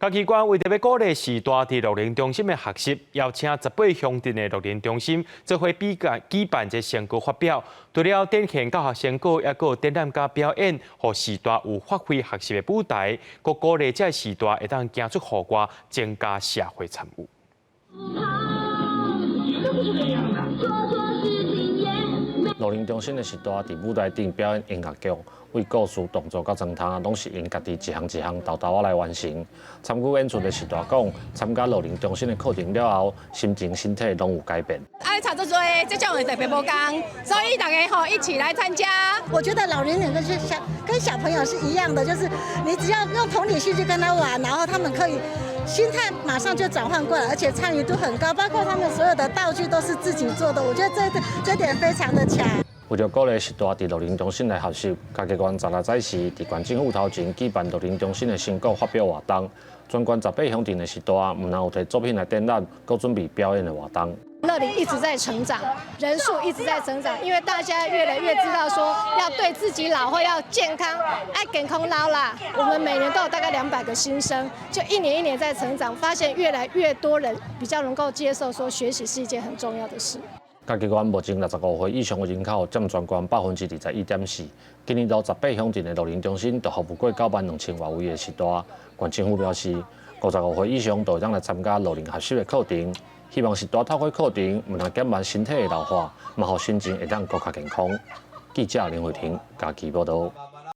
教机关为着要鼓励时代伫乐龄中心的学习，邀请18乡镇的乐龄中心做伙举办一成果发表。除了展现教学成果，也有展览甲表演，让时代有发挥学习的舞台，佮鼓励这时代会当行出户外，增加社会参与。乐龄中心的时代伫舞台顶表演音乐剧，为故事、动作甲装汤拢是因家己一项一项豆豆来完成。参与演出的时代讲，参加乐龄中心的课程了后，心情、身体拢有改变。爱差不多，这种会特别无共，所以大家一起来参加。我觉得老年人跟小朋友是一样的，就是你只要用同理心去跟他玩，然后他们可以心态马上就转换过来，而且参与度很高，包括他们所有的道具都是自己做的，我觉得这点非常的强。为了鼓励时代伫乐龄中心来学习，家己关16早时伫县政府头前举办乐龄中心的成果发表活动，全关18乡镇的时代，唔但有摕作品来展览，佮准备表演的活动。乐龄一直在成长，人数一直在成长，因为大家越来越知道说要对自己老后要健康，爱健康老啦。我们每年都有大概200个新生，就一年一年在成长，发现越来越多人比较能够接受说学习是一件很重要的事。家己关目前65岁以上的人口占全关21.4%。今年度18乡镇的乐龄中心就服务过92000外位的时代。县政府表示，55岁以上都会当来参加乐龄学习的课程，希望时代透过课程，唔但减慢身体的老化，嘛，让心情会当更加健康。记者林慧婷，家己报道。